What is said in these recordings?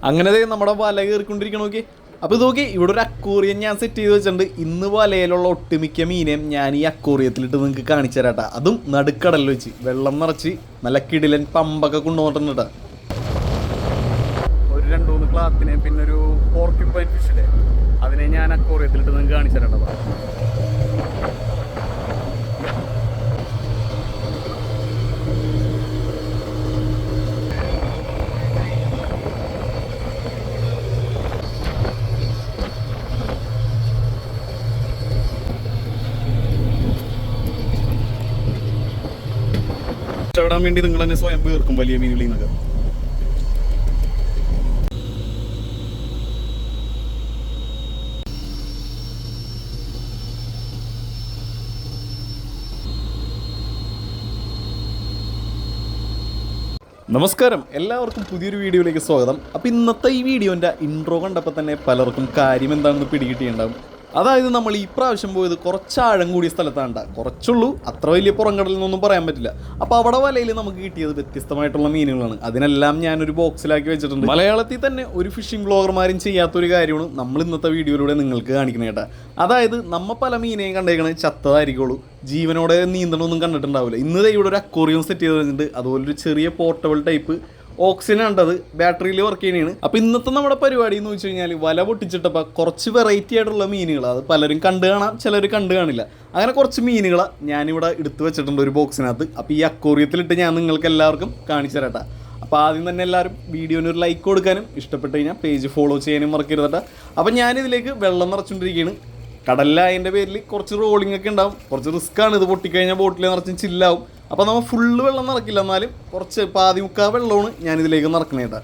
അങ്ങനെ നമ്മുടെ വല കയറിക്കൊണ്ടിരിക്കണം. നോക്കി. അപ്പോൾ ഇത് നോക്കി, ഇവിടെ ഒരു അക്വേറിയം ഞാൻ സെറ്റ് ചെയ്ത് വെച്ചിട്ടുണ്ട്. ഇന്ന് വലയിലുള്ള ഒട്ടുമിക്ക മീനെയും ഞാൻ ഈ അക്വേറിയത്തിലിട്ട് നിങ്ങൾക്ക് കാണിച്ചു തരാട്ടാ. അതും നടുക്കടലിൽ വെച്ച് വെള്ളം നിറച്ച് നല്ല കിടിലൻ പമ്പൊക്കെ കൊണ്ടുപോകുന്നുണ്ട്. ഒരു 2-3 ക്ലാത്തിനെ പിന്നെ ഒരു പോർക്യുപൈൻ ഫിഷിലെ അതിനെ ഞാൻ അക്വേറിയത്തിലിട്ട് നിങ്ങൾക്ക് കാണിച്ചു തരാട്ടാ. ഇടാൻ വേണ്ടി നിങ്ങൾ തന്നെ സ്വയം പേർക്കും വലിയ മീനുകളിൽ നിന്നൊക്കെ. നമസ്കാരം, എല്ലാവർക്കും പുതിയൊരു വീഡിയോയിലേക്ക് സ്വാഗതം. അപ്പോൾ ഇന്നത്തെ ഈ വീഡിയോൻ്റെ ഇൻട്രോ കണ്ടപ്പോൾ തന്നെ പലർക്കും കാര്യം എന്താണെന്ന് പിടികിട്ടിയിട്ടുണ്ടാകും. അതായത് നമ്മൾ ഈ പ്രാവശ്യം പോയത് കുറച്ച് ആഴം കൂടിയ സ്ഥലത്താണ്. കുറച്ചുള്ളൂ, അത്ര വലിയ പുറംകടലിൽ നിന്നൊന്നും പറയാൻ പറ്റില്ല. അപ്പോൾ അവിടെ വലയിൽ നമുക്ക് കിട്ടിയത് വ്യത്യസ്തമായിട്ടുള്ള മീനുകളാണ്. അതിനെല്ലാം ഞാനൊരു ബോക്സിലാക്കി വെച്ചിട്ടുണ്ട്. മലയാളത്തിൽ തന്നെ ഒരു ഫിഷിംഗ് ബ്ലോഗർമാരും ചെയ്യാത്തൊരു കാര്യമാണ് നമ്മൾ ഇന്നത്തെ വീഡിയോയിലൂടെ നിങ്ങൾക്ക് കാണിക്കുന്നത് കേട്ടോ. അതായത് നമ്മൾ പല മീനെയും കണ്ടേക്കണത് ചത്തതായിരിക്കുള്ളൂ, ജീവനോടെ നീന്തണമൊന്നും കണ്ടിട്ടുണ്ടാവില്ല. ഇന്ന് ഇവിടെ ഒരു അക്വേറിയം സെറ്റ് ചെയ്ത് വെച്ചിട്ടുണ്ട്. അതുപോലൊരു ചെറിയ പോർട്ടബിൾ ടൈപ്പ് ഓക്സിജൻ ഉണ്ടത് ബാറ്ററിയിൽ വർക്ക് ചെയ്യുന്നതാണ്. അപ്പോൾ ഇന്നത്തെ നമ്മുടെ പരിപാടി എന്ന് വെച്ച് കഴിഞ്ഞാൽ വല പൊട്ടിച്ചിട്ടപ്പോൾ കുറച്ച് വെറൈറ്റി ആയിട്ടുള്ള മീനുകൾ, അത് പലരും കണ്ടു കാണാം, ചിലർ കണ്ടു കാണില്ല. അങ്ങനെ കുറച്ച് മീനുകളെ ഞാനിവിടെ എടുത്തു വെച്ചിട്ടുണ്ട് ഒരു ബോക്സിനകത്ത്. അപ്പോൾ ഈ അക്വേറിയത്തിലിട്ട് ഞാൻ നിങ്ങൾക്ക് എല്ലാവർക്കും കാണിച്ചു തരട്ടെ. അപ്പോൾ ആദ്യം തന്നെ എല്ലാവരും വീഡിയോന് ഒരു ലൈക്ക് കൊടുക്കാനും ഇഷ്ടപ്പെട്ട് കഴിഞ്ഞാൽ പേജ് ഫോളോ ചെയ്യാനും മറക്കരുതട്ടെ. അപ്പോൾ ഞാനിതിലേക്ക് വെള്ളം നിറച്ചുകൊണ്ടിരിക്കുകയാണ്. കടലിലായതിൻ്റെ പേരിൽ കുറച്ച് റോളിംഗ് ഒക്കെ ഉണ്ടാവും, കുറച്ച് റിസ്ക്കാണ്. ഇത് പൊട്ടിക്കഴിഞ്ഞാൽ ബോട്ടിൽ നിറച്ചും ചില്ലാവും. അപ്പോൾ നമ്മൾ ഫുള്ള് വെള്ളം നിറക്കില്ല, എന്നാലും കുറച്ച് പാതി മുക്കാൽ വെള്ളമാണ് ഞാനിതിലേക്ക് നിറക്കണേട്ടാ.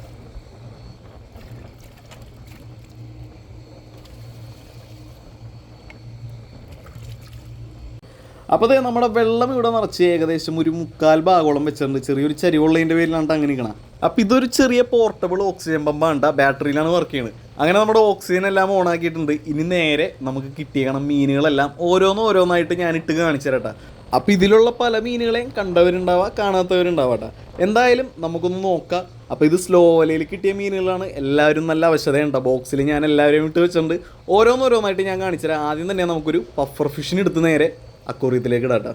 അപ്പോൾ അതേ നമ്മുടെ വെള്ളം ഇവിടെ നിറച്ച് ഏകദേശം ഒരു 3/4 ഭാഗോളം വെച്ചിട്ടുണ്ട്. ചെറിയൊരു ചരിവുള്ളതിൻ്റെ പേരിലാണ് അങ്ങനെ നിൽക്കണം. അപ്പോൾ ഇതൊരു ചെറിയ പോർട്ടബിൾ ഓക്സിജൻ പമ്പാണ്, ബാറ്ററിയിലാണ് വർക്ക് ചെയ്യുന്നത്. അങ്ങനെ നമ്മുടെ ഓക്സിജൻ എല്ലാം ഓൺ ആക്കിയിട്ടുണ്ട്. ഇനി നേരെ നമുക്ക് കിട്ടിയേക്കണം മീനുകളെല്ലാം ഓരോന്നായിട്ട് ഞാനിട്ട് കാണിച്ചു തരട്ടെ. അപ്പോൾ ഇതിലുള്ള പല മീനുകളെയും കണ്ടവരുണ്ടാവാം, കാണാത്തവരുണ്ടാവാട്ടെ. എന്തായാലും നമുക്കൊന്ന് നോക്കാം. അപ്പോൾ ഇത് സ്ലോ വലയിൽ കിട്ടിയ മീനുകളാണ്. എല്ലാവരും നല്ല അവശതയുണ്ട്. ബോക്സിൽ ഞാൻ എല്ലാവരെയും ഇട്ട് വെച്ചിട്ടുണ്ട്. ഓരോന്നായിട്ട് ഞാൻ കാണിച്ചു തരാം. ആദ്യം തന്നെ നമുക്കൊരു പഫർ ഫിഷിന് എടുത്ത് നേരെ അക്വേറിയത്തിലേക്ക് ഇടാട്ടോ.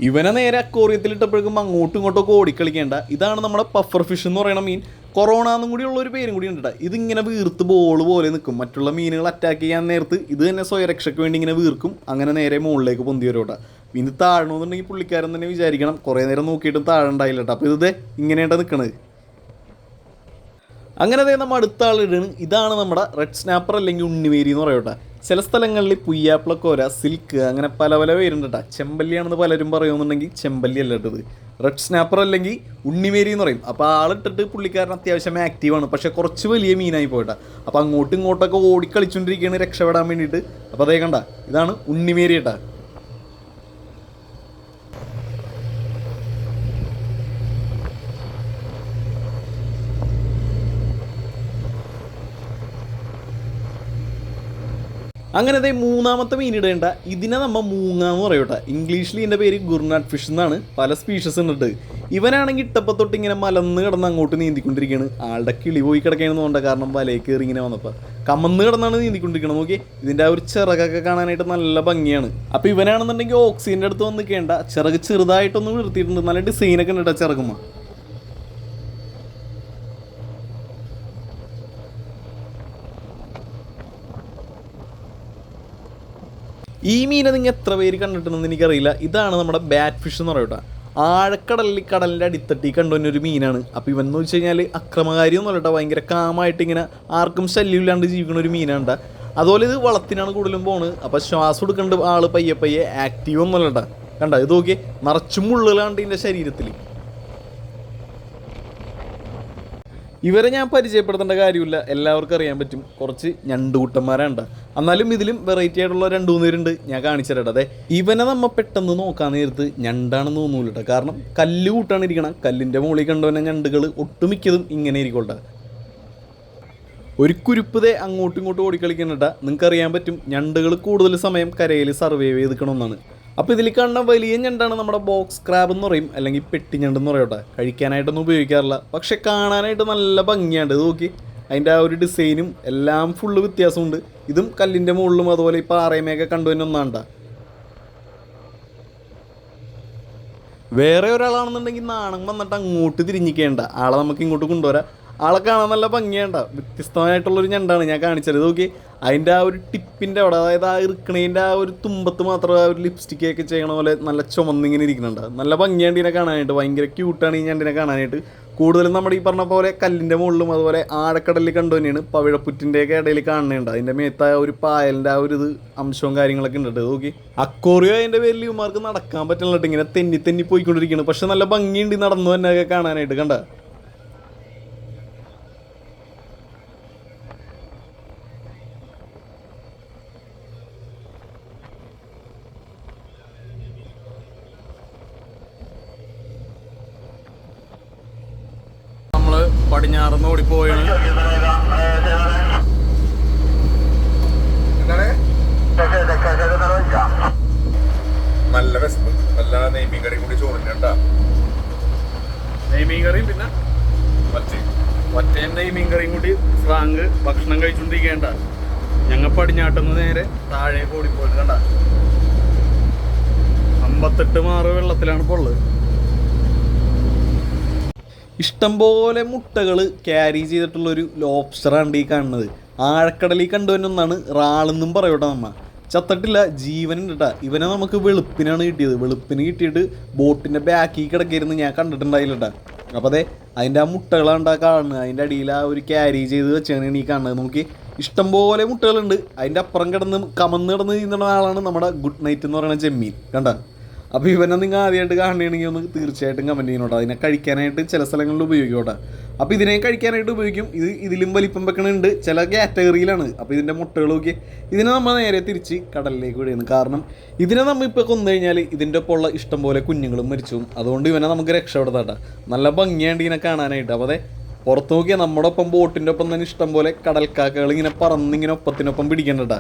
ഇവനെ നേരെ അക്വേറിയത്തിലിട്ടപ്പോഴേക്കും അങ്ങോട്ടും ഇങ്ങോട്ടൊക്കെ ഓടിക്കളിക്കേണ്ട. ഇതാണ് നമ്മുടെ പഫർ ഫിഷ് എന്ന് പറയുന്ന മീൻ. കൊറോണ എന്നും കൂടി ഉള്ളൊരു പേരും കൂടി ഉണ്ട്. ഇതിങ്ങനെ വീർത്ത് ബോൾ പോലെ നിൽക്കും. മറ്റുള്ള മീനുകൾ അറ്റാക്ക് ചെയ്യാൻ നേരത്ത് ഇത് തന്നെ സ്വയരക്ഷയ്ക്ക് വേണ്ടി ഇങ്ങനെ വീർക്കും. അങ്ങനെ നേരെ മുകളിലേക്ക് പൊന്തി വരോട്ടെ. ഇനി താഴണമെന്നുണ്ടെങ്കിൽ പുള്ളിക്കാരൻ തന്നെ വിചാരിക്കണം, കുറേ നേരം നോക്കിയിട്ടും താഴെ ഉണ്ടായില്ല കേട്ടോ. അപ്പോൾ ഇത് ഇങ്ങനെയായിട്ടാണ് നിൽക്കണത്. അങ്ങനെ നമ്മൾ അടുത്ത ആളിടാണ്. ഇതാണ് നമ്മുടെ റെഡ് സ്നാപ്പർ അല്ലെങ്കിൽ ഉണ്ണിമേരി എന്ന് പറയട്ടെ. ചില സ്ഥലങ്ങളിൽ പുയ്യാപ്പിളക്കോര, സിൽക്ക്, അങ്ങനെ പല പേരുണ്ട് കേട്ടോ. ചെമ്പല്ലിയാണെന്ന് പലരും പറയുന്നുണ്ടെങ്കിൽ ചെമ്പല്ലി അല്ല ഇട്ടത്, റെഡ് സ്നാപ്പർ അല്ലെങ്കിൽ ഉണ്ണിമേരി എന്ന് പറയും. അപ്പോൾ ആളിട്ടിട്ട് പുള്ളിക്കാരൻ അത്യാവശ്യം ആക്റ്റീവാണ്, പക്ഷേ കുറച്ച് വലിയ മീനായി പോയിട്ടാ. അപ്പോൾ അങ്ങോട്ടും ഇങ്ങോട്ടൊക്കെ ഓടിക്കളിച്ചുകൊണ്ടിരിക്കുകയാണ് രക്ഷപ്പെടാൻ വേണ്ടിയിട്ട്. അപ്പോൾ അതേ കണ്ട, ഇതാണ് ഉണ്ണിമേരി കേട്ടാ. അങ്ങനെ മൂന്നാമത്തെ മീൻ ഇടേണ്ട. ഇതിനെ നമ്മൾ മൂങ്ങ എന്ന് പറയട്ടെ. ഇംഗ്ലീഷിൽ ഇതിൻ്റെ പേര് ഗുർനാട്ട് ഫിഷ് എന്നാണ്. പല സ്പീഷീസ് ഉണ്ട്. ഇവനാണെങ്കിൽ ഇട്ടപ്പോൾ തൊട്ട് ഇങ്ങനെ മലന്ന് കിടന്ന് അങ്ങോട്ട് നീന്തിക്കൊണ്ടിരിക്കുകയാണ്. ആളുടെ കിളി പോയി കിടക്കണമെന്ന് തോന്നുന്നുണ്ട്, കാരണം വലയിൽ കയറി ഇങ്ങനെ വന്നപ്പോൾ കമന്ന് കിടന്നാണ് നീന്തിക്കൊണ്ടിരിക്കണം. നോക്കി, ഇതിൻ്റെ ആ ഒരു ചിറകൊക്കെ കാണാനായിട്ട് നല്ല ഭംഗിയാണ്. അപ്പോൾ ഇവനാണെന്നുണ്ടെങ്കിൽ ഓക്സിജൻ്റെ അടുത്ത് വന്ന് നിൽക്കേണ്ട. ചിറക് ചെറുതായിട്ടൊന്ന് വീർത്തിയിട്ടുണ്ട്, നല്ല ഡിസൈനൊക്കെ ഉണ്ട് കേട്ടോ ചിറകുമ്പോൾ. ഈ മീനെ നിങ്ങൾ എത്ര പേര് കണ്ടിട്ടുണ്ടെന്ന് എനിക്കറിയില്ല. ഇതാണ് നമ്മുടെ ബാറ്റ് ഫിഷ് എന്ന് പറയട്ടെ. കടലിൻ്റെ അടിത്തട്ടി കണ്ടുവന്നൊരു മീനാണ്. അപ്പോൾ ഇവൻ എന്ന് വെച്ച് കഴിഞ്ഞാൽ അക്രമകാരി ഒന്നും അല്ലട്ടോ, ഭയങ്കര കാമായിട്ട് ഇങ്ങനെ ആർക്കും ശല്യമില്ലാണ്ട് ജീവിക്കുന്ന ഒരു മീനാണ്. അതുപോലെ ഇത് വളത്തിനാണ് കൂടുതലും പോണ്. അപ്പോൾ ശ്വാസം എടുക്കേണ്ട ആൾ പയ്യെ ആക്റ്റീവ് ഒന്നും അല്ലട്ടാ. കണ്ട, ഇത് നോക്കിയേ, നിറച്ചും മുള്ളുകളാണ്ട് ഇതിൻ്റെ ശരീരത്തിൽ. ഇവരെ ഞാൻ പരിചയപ്പെടുത്തേണ്ട കാര്യമില്ല, എല്ലാവർക്കും അറിയാൻ പറ്റും. കുറച്ച് ഞണ്ടുകൂട്ടന്മാരാണ്. എന്നാലും ഇതിലും വെറൈറ്റി ആയിട്ടുള്ള 2-3 പേരുണ്ട്, ഞാൻ കാണിച്ചു തരട്ടെ. അതെ, ഇവനെ നമ്മൾ പെട്ടെന്ന് നോക്കാൻ നേരത്ത് ഞണ്ടാണെന്ന് തോന്നൂല കേട്ടോ. കാരണം കല്ല് കൂട്ടാണ് ഇരിക്കണം. കല്ലിൻ്റെ മുകളിൽ കണ്ടുവന്ന ഞണ്ടുകൾ ഒട്ടുമിക്കതും ഇങ്ങനെ ഇരിക്കട്ടെ. ഒരു കുരുപ്പതേ അങ്ങോട്ടും ഇങ്ങോട്ടും ഓടിക്കളിക്കുന്നുണ്ടാ. നിങ്ങൾക്ക് അറിയാൻ പറ്റും, ഞണ്ടുകൾ കൂടുതൽ സമയം കരയിൽ സർവൈവ് ചെയ്തിരിക്കണമെന്നാണ്. അപ്പോൾ ഇതിൽ കാണുന്ന വലിയ ഞണ്ടാണ് നമ്മുടെ ബോക്സ് ക്രാബ് എന്ന് പറയും, അല്ലെങ്കിൽ പെട്ടി ഞണ്ടെന്ന് പറയട്ടെ. കഴിക്കാനായിട്ടൊന്നും ഉപയോഗിക്കാറില്ല, പക്ഷെ കാണാനായിട്ട് നല്ല ഭംഗിയാണ്. ഇത് നോക്കി, അതിൻ്റെ ആ ഒരു ഡിസൈനും എല്ലാം ഫുള്ള് വ്യത്യാസമുണ്ട്. ഇതും കല്ലിൻ്റെ മുകളിലും അതുപോലെ ഈ പാറയമൊക്കെ കണ്ടുതന്നെ ഒന്നാണ്ട. വേറെ ഒരാളാണെന്നുണ്ടെങ്കിൽ നാണം വന്നിട്ട് അങ്ങോട്ട് തിരിഞ്ഞിക്കേണ്ട, ആളെ നമുക്ക് ഇങ്ങോട്ട് കൊണ്ടുവരാം. ആളെ കാണാൻ നല്ല ഭംഗിയാണ്ട, വ്യത്യസ്തമായിട്ടുള്ളൊരു ഞണ്ടാണ് ഞാൻ കാണിച്ചത്. നോക്കി, അതിൻ്റെ ആ ഒരു ടിപ്പിൻ്റെ അവിടെ, അതായത് ആ ഇറുക്കണേൻ്റെ ആ ഒരു തുമ്പത്ത് മാത്രം ആ ഒരു ലിപ്സ്റ്റിക്കൊക്കെ ചെയ്യണ പോലെ നല്ല ചുമന്നിങ്ങനെ ഇരിക്കുന്നുണ്ട്. നല്ല ഭംഗിയാണ് ഇതിനെ കാണാനായിട്ട്, ഭയങ്കര ക്യൂട്ടാണ് ഈ ഞണ്ടിനെ കാണാനായിട്ട്. കൂടുതലും നമ്മുടെ ഈ പറഞ്ഞ പോലെ കല്ലിൻ്റെ മുകളിലും അതുപോലെ ആഴക്കടലിൽ കണ്ടു തന്നെയാണ്. പവിഴപ്പുറ്റിൻ്റെയൊക്കെ ഇടയിൽ കാണുന്നുണ്ട്. അതിൻ്റെ മേത്ത ഒരു പായലിൻ്റെ ആ ഒരു ഇത് അംശവും കാര്യങ്ങളൊക്കെ ഉണ്ട്. നോക്കി, അക്വേറിയം അതിൻ്റെ പേരിൽ ഇവന്മാർക്ക് നടക്കാൻ പറ്റുന്നില്ല, ഇങ്ങനെ തെന്നി തെന്നി പോയിക്കൊണ്ടിരിക്കുകയാണ്. പക്ഷെ നല്ല ഭംഗിയുണ്ട് നടന്നു തന്നെയൊക്കെ കാണാനായിട്ട്. കണ്ട, പടിഞ്ഞാറന്ന് ഓടിപ്പോയാണ്. നല്ല വിശപ്പ്, നല്ല നെയ്മീൻ കറിയും കൂടി ചോറിനുണ്ടാ. നെയ്മീൻ കറിയും പിന്നെ ഒറ്റയും നെയ്മീൻ കറിയും കൂടി ഫ്രാങ്ക് ഭക്ഷണം കഴിച്ചുകൊണ്ടിരിക്കേണ്ട. ഞങ്ങൾ പടിഞ്ഞാട്ടുന്ന് നേരെ താഴേക്ക് ഓടിപ്പോയിട്ട് കണ്ട 58 മാറ് വെള്ളത്തിലാണ് ഇപ്പോൾ ഉള്ളത്. ഇഷ്ടംപോലെ മുട്ടകൾ ക്യാരി ചെയ്തിട്ടുള്ളൊരു ലോബ്സ്റ്ററാണ് ഈ കാണുന്നത്. ആഴക്കടലിൽ കണ്ടുവന്ന ഒന്നാണ്, റാളെന്നും പറയൂട്ടെ നമ്മ. ചത്തട്ടില്ല, ജീവനുണ്ട് കേട്ടോ. ഇവനെ നമുക്ക് വെളുപ്പിനാണ് കിട്ടിയത്. വെളുപ്പിന് കിട്ടിയിട്ട് ബോട്ടിൻ്റെ ബാക്കിൽ കിടക്കരുന്ന് ഞാൻ കണ്ടിട്ടുണ്ടായില്ല കേട്ടോ. അപ്പോൾ അതെ, അതിൻ്റെ ആ മുട്ടകളാണ് കാണുന്നത്. അതിൻ്റെ അടിയിൽ ആ ഒരു ക്യാരി ചെയ്ത് വെച്ചാണ് ഈ കാണുന്നത്. നമുക്ക് ഇഷ്ടംപോലെ മുട്ടകളുണ്ട്. അതിൻ്റെ അപ്പുറം കിടന്ന് കമന്ന് കിടന്ന് ചെയ്യുന്ന ആളാണ് നമ്മുടെ ഗുഡ് നൈറ്റ് എന്ന് പറയുന്ന ചെമ്മീൻ. കണ്ട, അപ്പോൾ ഇവനെ നിങ്ങൾ ആദ്യമായിട്ട് കാണുകയാണെങ്കിൽ ഒന്ന് തീർച്ചയായിട്ടും കമൻറ്റ് ചെയ്യണോട്ടോ. അതിനെ കഴിക്കാനായിട്ട് ചില സ്ഥലങ്ങളിൽ ഉപയോഗിക്കോട്ടെ. അപ്പോൾ ഇതിനെ കഴിക്കാനായിട്ട് ഉപയോഗിക്കും. ഇതിലും വലിപ്പം വെക്കണുണ്ട്, ചില കാറ്റഗറിയിലാണ്. അപ്പോൾ ഇതിൻ്റെ മുട്ടകൾ നോക്കി, ഇതിനെ നമ്മൾ നേരെ തിരിച്ച് കടലിലേക്ക് വിടുകയാണ്. കാരണം ഇതിനെ നമ്മൾ ഇപ്പോൾ കൊന്നു കഴിഞ്ഞാൽ ഇതിൻ്റെ ഒപ്പം ഉള്ള ഇഷ്ടംപോലെ കുഞ്ഞുങ്ങളും മരിച്ചു. അതുകൊണ്ട് ഇവനെ നമുക്ക് രക്ഷപ്പെടുത്താട്ടോ. നല്ല ഭംഗിയാണ്ട് ഇതിനെ കാണാനായിട്ട്. അപ്പോൾ അതെ, പുറത്ത് നോക്കിയാൽ നമ്മുടെ ഒപ്പം ബോട്ടിൻ്റെ ഒപ്പം തന്നെ ഇഷ്ടംപോലെ കടൽക്കാക്കകൾ ഇങ്ങനെ പറന്നിങ്ങനെ ഒപ്പത്തിനൊപ്പം പിടിക്കേണ്ടട്ടാ.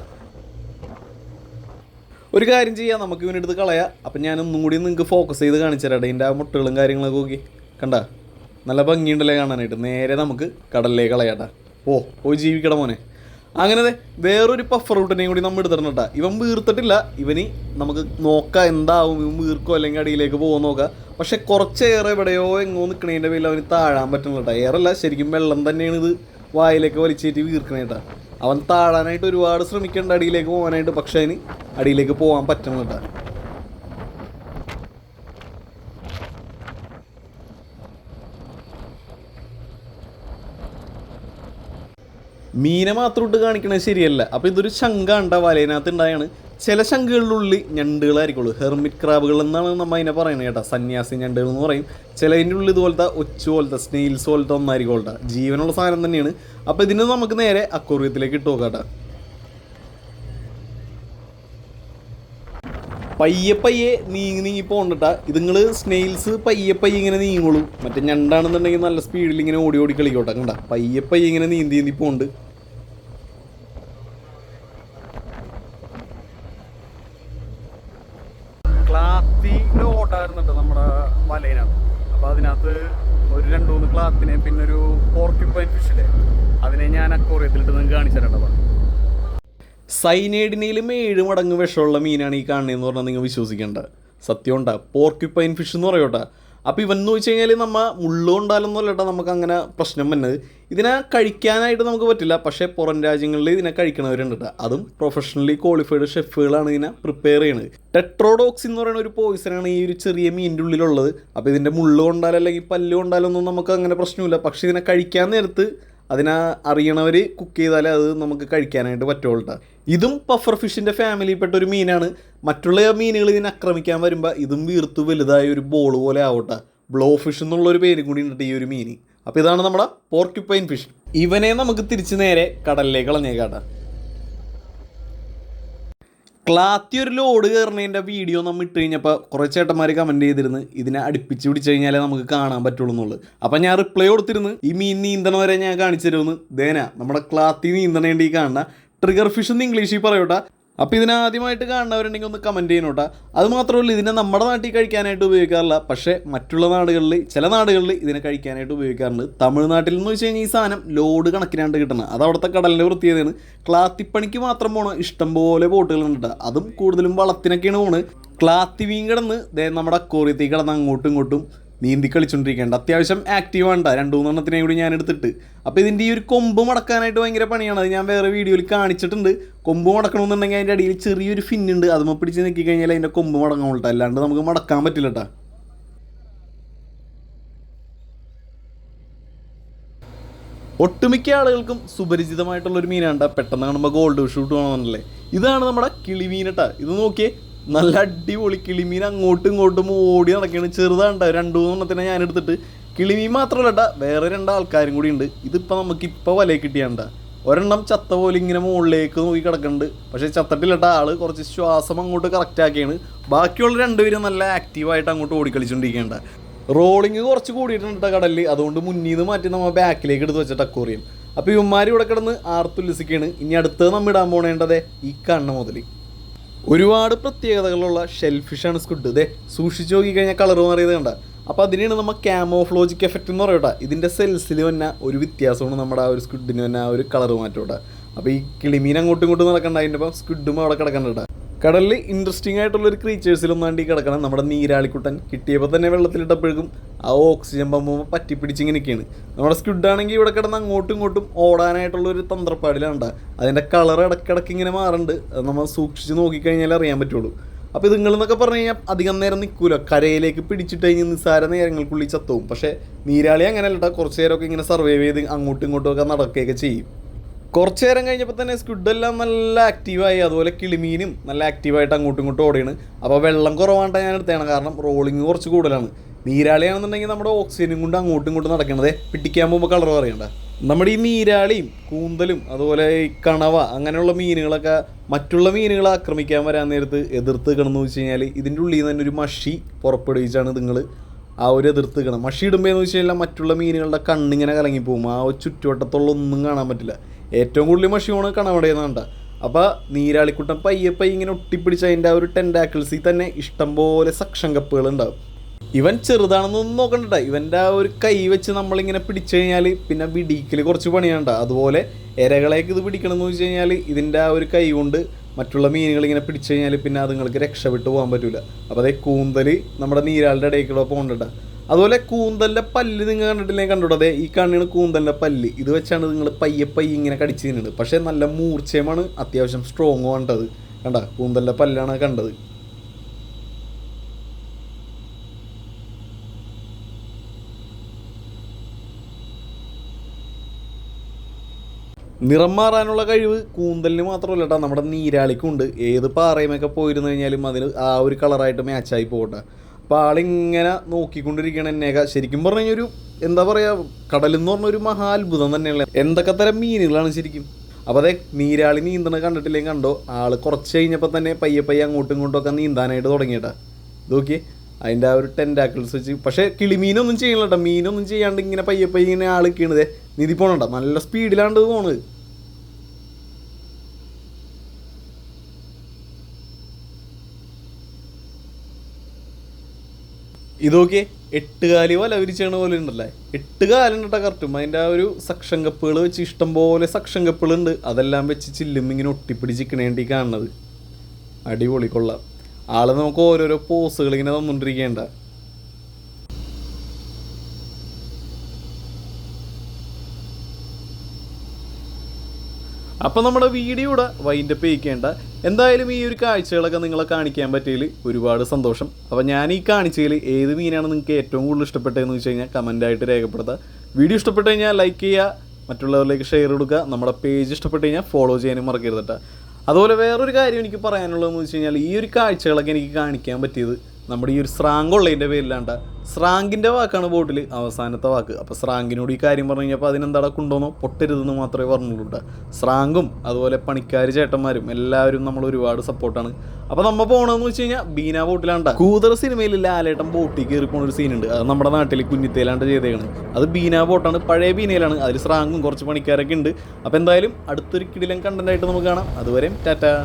ഒരു കാര്യം ചെയ്യാം, നമുക്ക് ഇവനെടുത്ത് കളയാം. അപ്പം ഞാനൊന്നും കൂടി നിങ്ങൾക്ക് ഫോക്കസ് ചെയ്ത് കാണിച്ചു തരാം. ഇതിൻ്റെ ആ മുട്ടകളും കാര്യങ്ങളൊക്കെ നോക്കി, കണ്ട നല്ല ഭംഗിയുണ്ടല്ലേ കാണാനായിട്ട്. നേരെ നമുക്ക് കടലിലേക്ക് കളയാട്ടാ. പോയി ജീവിക്കട മോനെ. അങ്ങനെ വേറൊരു പഫർ റൂട്ടിനെയും കൂടി നമ്മൾ എടുത്തിട്ടുണ്ടാ. ഇവൻ വീർത്തിട്ടില്ല. ഇവന് നമുക്ക് നോക്കാം എന്താവും, ഇവൻ വീർക്കോ അല്ലെങ്കിൽ അടിയിലേക്ക് പോകാൻ നോക്കാം. പക്ഷെ കുറച്ചേറെ എവിടെയോ എങ്ങോ നിൽക്കണതിൻ്റെ പേരിൽ അവന് താഴാൻ പറ്റുന്നില്ല. എയറല്ല, ശരിക്കും വെള്ളം തന്നെയാണ് ഇത് വായിലേക്ക് വലിച്ചേറ്റ് വീർക്കണേട്ടാ. അവൻ താഴാനായിട്ട് ഒരുപാട് ശ്രമിക്കേണ്ട അടിയിലേക്ക് പോകാനായിട്ട്, പക്ഷെ അതിന് അടിയിലേക്ക് പോകാൻ പറ്റുന്നില്ല. മീനെ മാത്രം ഇട്ട് കാണിക്കണത് ശരിയല്ല. അപ്പോൾ ഇതൊരു ശങ്കാണ്ട വലയിനകത്ത് ഉണ്ടായാണ്. ചില ശങ്കുകളിലുള്ളിൽ ഞണ്ടുകളായിരിക്കുള്ളൂ, ഹെർമിറ്റ് ക്രാബുകൾ എന്നാണ് നമ്മൾ അതിനെ പറയുന്നത് കേട്ടോ. സന്യാസി ഞണ്ടുകൾ എന്ന് പറയും. ചിലതിൻ്റെ ഉള്ളിൽ ഇതുപോലത്തെ ഒച്ചു പോലത്തെ സ്നെയിൽസ് പോലത്തെ ഒന്നായിരിക്കും ജീവനുള്ള സാധനം തന്നെയാണ്. അപ്പോൾ ഇതിന് നമുക്ക് നേരെ അക്വേറിയത്തിലേക്ക് ഇട്ട് നോക്കാം കേട്ടോ. പയ്യെ നീങ്ങി പോകണ്ടട്ടാ. ഇത് നിങ്ങൾ സ്നെയിൽസ് പയ്യെ ഇങ്ങനെ നീങ്ങുള്ളൂ. മറ്റേ ഞണ്ടാണെന്നുണ്ടെങ്കിൽ നല്ല സ്പീഡിൽ ഇങ്ങനെ ഓടി കളിക്കോട്ടെ. കണ്ട, പയ്യെ ഇങ്ങനെ നീന്തി പോകുന്നുണ്ട്. ക്ലാത്തിൻ്റെ ഓട്ടായിരുന്നുണ്ട് നമ്മുടെ വലയിനകത്ത്. അപ്പോൾ അതിനകത്ത് ഒരു 2-3 ക്ലാത്തിനെ പിന്നെ ഒരു പോർക്യുപൈൻ ഫിഷിലെ അതിനെ ഞാൻ അക്വേറിയത്തിലിട്ട് നിങ്ങൾക്ക് കാണിച്ചു തരേണ്ടതാണ്. സൈനൈഡിനേലും 7 മടങ്ങ് വിഷമുള്ള മീനാണ് ഈ കാണുന്നതെന്ന് പറഞ്ഞാൽ നിങ്ങൾ വിശ്വസിക്കേണ്ട. സത്യം ഉണ്ടാ, പോർക്യുപൈൻ ഫിഷ് എന്ന് പറയോട്ടാ. അപ്പോൾ ഇവന്ന് വെച്ച് കഴിഞ്ഞാൽ നമ്മൾ മുള്ളുകൊണ്ടാലൊന്നും അല്ലട്ടാ നമുക്ക് അങ്ങനെ പ്രശ്നം വന്നത്. ഇതിനെ കഴിക്കാനായിട്ട് നമുക്ക് പറ്റില്ല, പക്ഷേ പുറം രാജ്യങ്ങളിൽ ഇതിനെ കഴിക്കണവരുണ്ട് കേട്ടോ. അതും പ്രൊഫഷണലി ക്വാളിഫൈഡ് ഷെഫുകളാണ് ഇതിനെ പ്രിപ്പയർ ചെയ്യുന്നത്. ടെട്രോഡോക്സിൻ എന്ന് പറയുന്ന ഒരു പോയിസനാണ് ഈ ഒരു ചെറിയ മീനിൻ്റെ ഉള്ളിലുള്ളത്. അപ്പോൾ ഇതിൻ്റെ മുള്ളു കൊണ്ടാലോ അല്ലെങ്കിൽ പല്ല് കൊണ്ടാലൊന്നും നമുക്ക് അങ്ങനെ പ്രശ്നമില്ല. പക്ഷേ ഇതിനെ കഴിക്കാൻ നേരത്ത് അതിനെ അറിയണവർ കുക്ക് ചെയ്താലേ അത് നമുക്ക് കഴിക്കാനായിട്ട് പറ്റുള്ളൂ കേട്ടോ. ഇതും പഫർ ഫിഷിൻ്റെ ഫാമിലിയിൽപ്പെട്ട ഒരു മീനാണ്. മറ്റുള്ള മീനുകൾ ഇതിനെ ആക്രമിക്കാൻ വരുമ്പോൾ ഇതും വീർത്ത് വലുതായ ഒരു ബോൾ പോലെ ആവട്ടെ. ബ്ലോ ഫിഷ് എന്നുള്ളൊരു പേര് കൂടി ഉണ്ട് ഈ ഒരു മീൻ. അപ്പോൾ ഇതാണ് നമ്മുടെ പോർക്യുപൈൻ ഫിഷ്. ഇവനെ നമുക്ക് തിരിച്ച് നേരെ കടലിലേക്ക് കളഞ്ഞേക്കാട്ടെ. ക്ലാത്തി ഒരു ലോഡ് കയറുന്നതിൻ്റെ വീഡിയോ നമ്മൾ ഇട്ട് കഴിഞ്ഞപ്പോൾ കുറേ ചേട്ടന്മാർ കമൻറ്റ് ചെയ്തിരുന്നു ഇതിനെ അടുപ്പിച്ച് പിടിച്ചു കഴിഞ്ഞാലേ നമുക്ക് കാണാൻ പറ്റുള്ളൂ എന്നുള്ളത്. അപ്പം ഞാൻ റിപ്ലൈ കൊടുത്തിരുന്നു ഈ മീൻ നീന്തണ വരെ ഞാൻ കാണിച്ചു തരുമെന്ന്. ദേന നമ്മുടെ ക്ലാത്തി നീന്തണേണ്ടി കാണുന്ന ട്രിഗർ ഫിഷ് എന്ന് ഇംഗ്ലീഷിൽ പറയൂട്ടാ. അപ്പോൾ ഇതിനാദ്യമായിട്ട് കാണുന്നവരുണ്ടെങ്കിൽ ഒന്ന് കമൻറ്റ് ചെയ്യണോട്ടാ. അത് മാത്രമല്ല, ഇതിനെ നമ്മുടെ നാട്ടിൽ കഴിക്കാനായിട്ട് ഉപയോഗിക്കാറില്ല, പക്ഷേ മറ്റുള്ള നാടുകളിൽ, ചില നാടുകളിൽ ഇതിനെ കഴിക്കാനായിട്ട് ഉപയോഗിക്കാറുണ്ട്. തമിഴ്നാട്ടിൽ എന്ന് വെച്ച് കഴിഞ്ഞാൽ ഈ സാധനം ലോഡ് കണക്കിനാണ്ട് കിട്ടണം. അത് അവിടുത്തെ കടലിൻ്റെ പ്രത്യേകതയാണ്. ക്ലാത്തിപ്പണിക്ക് മാത്രം പോണ ഇഷ്ടംപോലെ ബോട്ടുകളുണ്ട്. അതും കൂടുതലും വളത്തിനൊക്കെയാണ് പോണ്. ക്ലാത്തി മീൻ കിടന്ന് നമ്മുടെ അക്വേറിയത്തിൽ കിടന്ന് അങ്ങോട്ടും ഇങ്ങോട്ടും നീന്തി കളിച്ചുകൊണ്ടിരിക്കേണ്ട അത്യാവശ്യം ആക്റ്റീവാണ്. 2-3 എണ്ണത്തിനെ കൂടി ഞാൻ എടുത്തിട്ട്. അപ്പോൾ ഇതിൻ്റെ ഈ ഒരു കൊമ്പ് മടക്കാനായിട്ട് ഭയങ്കര പണിയാണ്. അത് ഞാൻ വേറെ വീഡിയോയിൽ കാണിച്ചിട്ടുണ്ട്. കൊമ്പ് മടക്കണമെന്നുണ്ടെങ്കിൽ അതിൻ്റെ അടിയിൽ ചെറിയൊരു ഫിന്നുണ്ട്. അതുമ്മ പിടിച്ച് നിൽക്കി കഴിഞ്ഞാൽ അതിൻ്റെ കൊമ്പ് മടങ്ങാൻ കൊള്ളട്ടെ, അല്ലാണ്ട് നമുക്ക് മടക്കാൻ പറ്റില്ല കേട്ടോ. ഒട്ടുമിക്ക ആളുകൾക്കും സുപരിചിതമായിട്ടുള്ളൊരു മീനാണ്. പെട്ടെന്ന് കാണുമ്പോൾ ഗോൾഡ് ഷൂട്ട് വേണമെന്നല്ലേ. ഇതാണ് നമ്മുടെ കിളിമീൻ കേട്ടോ. ഇത് നോക്കിയേ, നല്ല അടിപൊളി കിളിമീൻ. അങ്ങോട്ടും ഇങ്ങോട്ടും ഓടി നടക്കുകയാണ്. ചെറുതാണ്ട 2-3 എണ്ണത്തിനെ ഞാൻ എടുത്തിട്ട്. കിളിമീൻ മാത്രമല്ല കേട്ടോ, വേറെ 2 ആൾക്കാരും കൂടി ഉണ്ട്. ഇതിപ്പോൾ നമുക്കിപ്പോൾ വലയിൽ കിട്ടിയാണ്ട. ഒരെണ്ണം ചത്ത പോലെ ഇങ്ങനെ മുകളിലേക്ക് നോക്കി കിടക്കുന്നുണ്ട്. പക്ഷേ ചത്തട്ടില്ലട്ട, ആൾ കുറച്ച് ശ്വാസം അങ്ങോട്ട് കറക്റ്റാക്കിയാണ്. ബാക്കിയുള്ള 2 പേരും നല്ല ആക്റ്റീവായിട്ട് അങ്ങോട്ട് ഓടിക്കളിച്ചുകൊണ്ടിരിക്കേണ്ട. റോളിങ് കുറച്ച് കൂടിയിട്ടുണ്ട് കടലിൽ. അതുകൊണ്ട് മുന്നിൽ നിന്ന് മാറ്റി നമ്മൾ ബാക്കിലേക്ക് എടുത്ത് വെച്ചിട്ട് അക്വേറിയം. അപ്പോൾ ഇവന്മാർ ഇവിടെ കിടന്ന് ആർത്തുല്ലസിക്കുകയാണ്. ഇനി അടുത്തത് നമ്മൾ ഇടാൻ പോകേണ്ടത് ഈ കണ്ണ മുതൽ. ഒരുപാട് പ്രത്യേകതകളുള്ള ഷെൽഫിഷാണ് സ്ക്വിഡ്. ഇതേ സൂക്ഷിച്ച് നോക്കിക്കഴിഞ്ഞാൽ കളർ മാറിയത് കണ്ട. അപ്പോൾ അതിനാണ് നമ്മൾ ക്യാമോഫ്ലോജിക് എഫക്റ്റ് എന്ന് പറയട്ടെ. ഇതിൻ്റെ സെൽസിൽ തന്നെ ഒരു വ്യത്യാസമാണ് നമ്മുടെ ആ ഒരു സ്ക്വിഡിന് തന്നെ ആ ഒരു കളർ മാറ്റോട്ടെ. അപ്പോൾ ഈ കിളിമീൻ അങ്ങോട്ടും ഇങ്ങോട്ടും നടക്കണ്ട, അതിൻ്റെ ഒപ്പം സ്ക്വിഡും അവിടെ കിടക്കണ്ട. കടലിൽ ഇൻട്രസ്റ്റിംഗ് ആയിട്ടുള്ളൊരു ക്രീച്ചേഴ്സിലൊന്നാണ്ടി കിടക്കണം നമ്മുടെ നീരാളിക്കുട്ടൻ. കിട്ടിയപ്പോൾ തന്നെ വെള്ളത്തിലിട്ടപ്പോഴേക്കും ആ ഓക്സിജൻ പമ്പുമ്പോൾ പറ്റിപ്പിടിച്ചിങ്ങനെ നിൽക്കുകയാണ്. നമ്മുടെ സ്ക്വിഡാണെങ്കിൽ ഇവിടെ കിടന്ന് അങ്ങോട്ടും ഇങ്ങോട്ടും ഓടാനായിട്ടുള്ളൊരു തന്ത്രപ്പാടിലാണ്. അതിൻ്റെ കളർ ഇടയ്ക്കിടയ്ക്ക് ഇങ്ങനെ മാറുന്നുണ്ട്. അത് നമ്മൾ സൂക്ഷിച്ച് നോക്കിക്കഴിഞ്ഞാൽ അറിയാൻ പറ്റുള്ളൂ. അപ്പോൾ ഇതുങ്ങളെന്നൊക്കെ പറഞ്ഞു കഴിഞ്ഞാൽ അധികം നേരം നിൽക്കില്ല. കരയിലേക്ക് പിടിച്ചിട്ട് കഴിഞ്ഞ് നിസ്സാര നേരങ്ങൾക്കുള്ളിൽ ചത്തവും. പക്ഷേ നീരാളി അങ്ങനെയല്ല, കുറച്ച് നേരമൊക്കെ ഇങ്ങനെ സർവൈവ് ചെയ്ത് അങ്ങോട്ടും ഇങ്ങോട്ടും ഒക്കെ നടക്കുകയൊക്കെ ചെയ്യും. കുറച്ച് നേരം കഴിഞ്ഞപ്പോൾ തന്നെ സ്ക്വിഡെല്ലാം നല്ല ആക്റ്റീവായി. അതുപോലെ കിളിമീനും നല്ല ആക്റ്റീവായിട്ട് അങ്ങോട്ടും ഇങ്ങോട്ടും ഓടിയാണ്. അപ്പോൾ വെള്ളം കുറവാണ്ട് ഞാൻ എടുത്തതാണ്, കാരണം റോളിങ് കുറച്ച് കൂടുതലാണ്. നീരാളിയാണെന്നുണ്ടെങ്കിൽ നമ്മുടെ ഓക്സിജനും കൊണ്ട് അങ്ങോട്ടും ഇങ്ങോട്ടും നടക്കണത് പിടിക്കാൻ പോകുമ്പോൾ കളർ പറയണ്ട. നമ്മുടെ ഈ നീരാളിയും കൂന്തലും അതുപോലെ ഈ കണവ അങ്ങനെയുള്ള മീനുകളൊക്കെ മറ്റുള്ള മീനുകളെ ആക്രമിക്കാൻ വരാൻ നേരത്ത് എതിർത്ത് നിൽക്കണമെന്ന് വെച്ച് കഴിഞ്ഞാൽ ഇതിൻ്റെ ഉള്ളിൽ നിന്ന് തന്നെ ഒരു മഷി പുറപ്പെടുവിച്ചാണ് നിങ്ങൾ ആ ഒരു എതിർത്ത് നിൽക്കണം. മഷി ഇടുമ്പോഴെന്ന് വെച്ച് കഴിഞ്ഞാൽ മറ്റുള്ള മീനുകളുടെ കണ്ണിങ്ങനെ കലങ്ങിപ്പോകും. ആ ചുറ്റുവട്ടത്തുള്ള ഒന്നും കാണാൻ പറ്റില്ല. ഏറ്റവും കൂടുതൽ മഷിയാണ് കണവടയെന്നാണ്ട. അപ്പോൾ നീരാളിക്കുട്ടൻ പയ്യെ ഇങ്ങനെ ഒട്ടിപ്പിടിച്ച് അതിൻ്റെ ആ ഒരു ടെൻഡാക്കിൾസിൽ തന്നെ ഇഷ്ടംപോലെ സക്ഷൻ കപ്പുകൾ ഉണ്ടാവും. ഇവൻ ചെറുതാണെന്നൊന്നും നോക്കണ്ട. ഇവൻ്റെ ആ ഒരു കൈ വെച്ച് നമ്മളിങ്ങനെ പിടിച്ചു കഴിഞ്ഞാൽ പിന്നെ വിടിക്കൽ കുറച്ച് പണിയാണ്ട. അതുപോലെ ഇരകളേക്ക് ഇത് പിടിക്കണമെന്ന് വെച്ച് കഴിഞ്ഞാൽ ഇതിൻ്റെ ആ ഒരു കൈ കൊണ്ട് മറ്റുള്ള മീനുകൾ ഇങ്ങനെ പിടിച്ചു കഴിഞ്ഞാൽ പിന്നെ അതുങ്ങൾക്ക് രക്ഷപ്പെട്ടു പോകാൻ പറ്റില്ല. അപ്പോൾ അതേ കൂന്തൽ നമ്മുടെ നീരാളുടെ ഇടയിൽ കൂടെ പോകണ്ട. അതുപോലെ കൂന്തലിൻ്റെ പല്ല് നിങ്ങൾ കണ്ടിട്ടില്ലെങ്കിൽ കണ്ടോട്ടെ. അതെ ഈ കണ്ണിന് കൂന്തലിൻ്റെ പല്ല്. ഇത് വെച്ചാണ് നിങ്ങൾ പയ്യെ ഇങ്ങനെ കടിച്ച് തിന്നുന്നത്. പക്ഷേ നല്ല മൂർച്ചയുമാണ്, അത്യാവശ്യം സ്ട്രോങ്ങും കണ്ടത്. കണ്ട കൂന്തലിൻ്റെ പല്ലാണ് കണ്ടത്. നിറം മാറാനുള്ള കഴിവ് കൂന്തലിന് മാത്രമല്ല കേട്ടോ, നമ്മുടെ നീരാളിക്കുണ്ട്. ഏത് പാറയുമൊക്കെ പോയിരുന്നു കഴിഞ്ഞാലും അതിന് ആ ഒരു കളറായിട്ട് മാച്ചായി പോകട്ടെ. അപ്പോൾ ആളിങ്ങനെ നോക്കിക്കൊണ്ടിരിക്കുകയാണ് എന്നെയൊക്കെ. ശരിക്കും പറഞ്ഞു കഴിഞ്ഞാൽ ഒരു എന്താ പറയുക, കടലെന്ന് പറഞ്ഞൊരു മഹാ അത്ഭുതം തന്നെയുള്ള എന്തൊക്കെ തരം മീനുകളാണ് ശരിക്കും. അപ്പോൾ അതേ നീരാളി നീന്തണ കണ്ടിട്ടില്ലെങ്കിൽ കണ്ടോ, ആൾ കുറച്ച് കഴിഞ്ഞപ്പോൾ തന്നെ പയ്യെ അങ്ങോട്ടും ഇങ്ങോട്ടും ഒക്കെ നീന്താനായിട്ട് തുടങ്ങിയിട്ടാ. നോക്കി അതിൻ്റെ ആ ഒരു ടെൻഡാക്കിൾസ് വെച്ച്. പക്ഷേ കിളിമീനൊന്നും ചെയ്യണില്ല കേട്ടോ. മീനൊന്നും ചെയ്യാണ്ട് ഇങ്ങനെ പയ്യെ ഇങ്ങനെ ആളിക്കണതേ നീതി പോകണണ്ട. നല്ല സ്പീഡിലാണ്ട് പോണത്. ഇതൊക്കെ 8 കാലി വല വിരിച്ചണ പോലെ ഉണ്ടല്ലേ. 8 കാലുണ്ടോ കറക്റ്റും. അതിൻ്റെ ആ ഒരു സക്ഷൻ കപ്പുകൾ വെച്ച് ഇഷ്ടംപോലെ സക്ഷൻ കപ്പുകളുണ്ട്. അതെല്ലാം വെച്ച് ചില്ലും ഇങ്ങനെ ഒട്ടിപ്പിടിച്ചിക്കണേണ്ടി കാണുന്നത്. അടിപൊളി, കൊള്ളാം. ആൾ നമുക്ക് ഓരോരോ പോസുകൾ ഇങ്ങനെ തന്നുകൊണ്ടിരിക്കേണ്ട. അപ്പോൾ നമ്മുടെ വീഡിയോയുടെ വൈൻഡപ്പ് ചെയ്യിക്കേണ്ട. എന്തായാലും ഈ ഒരു കാഴ്ചകളൊക്കെ നിങ്ങളെ കാണിക്കാൻ പറ്റിയതിൽ ഒരുപാട് സന്തോഷം. അപ്പോൾ ഞാൻ ഈ കാണിച്ചതിൽ ഏത് മീനാണ് നിങ്ങൾക്ക് ഏറ്റവും കൂടുതൽ ഇഷ്ടപ്പെട്ടതെന്ന് വെച്ച് കഴിഞ്ഞാൽ കമൻറ്റായിട്ട് രേഖപ്പെടുത്തുക. വീഡിയോ ഇഷ്ടപ്പെട്ട് കഴിഞ്ഞാൽ ലൈക്ക് ചെയ്യുക, മറ്റുള്ളവരിലേക്ക് ഷെയർ കൊടുക്കുക. നമ്മുടെ പേജ് ഇഷ്ടപ്പെട്ട് കഴിഞ്ഞാൽ ഫോളോ ചെയ്യാനും മറക്കരുത് കേട്ടോ. അതുപോലെ വേറൊരു കാര്യം എനിക്ക് പറയാനുള്ളതെന്ന് വെച്ച് കഴിഞ്ഞാൽ ഈ ഒരു കാഴ്ചകളൊക്കെ എനിക്ക് കാണിക്കാൻ പറ്റിയത് നമ്മുടെ ഈ ഒരു സ്രാങ്കുള്ളതിൻ്റെ പേരിലാണ്ട. സ്രാങ്കിൻ്റെ വാക്കാണ് ബോട്ടിൽ അവസാനത്തെ വാക്ക്. അപ്പോൾ സ്രാങ്കിനോട് ഈ കാര്യം പറഞ്ഞു കഴിഞ്ഞപ്പോൾ അതിനെന്താ കൊണ്ടുവന്നോ പൊട്ടരുതെന്ന് മാത്രമേ പറഞ്ഞുള്ളൂ. സ്രാങ്കും അതുപോലെ പണിക്കാർ ചേട്ടന്മാരും എല്ലാവരും നമ്മൾ ഒരുപാട് സപ്പോർട്ടാണ്. അപ്പോൾ നമ്മൾ പോകണമെന്ന് വെച്ച് കഴിഞ്ഞാൽ ബീന ബോട്ടിലാണ്ട. കൂതറ സിനിമയിൽ ലാലേട്ടൻ ബോട്ടിൽ കയറി പോകുന്ന ഒരു സീനുണ്ട്. അത് നമ്മുടെ നാട്ടിൽ കുഞ്ഞിത്തേലാണ്ട് ചെയ്തേക്കാണ്. അത് ബീന ബോട്ടാണ്, പഴയ ബീനയിലാണ്. അതിൽ സ്രാങ്കും കുറച്ച് പണിക്കാരൊക്കെ ഉണ്ട്. അപ്പോൾ എന്തായാലും അടുത്തൊരു കിടിലൻ കണ്ടൻ്റായിട്ട് നമുക്ക് കാണാം. അതുവരെ ടാറ്റാ.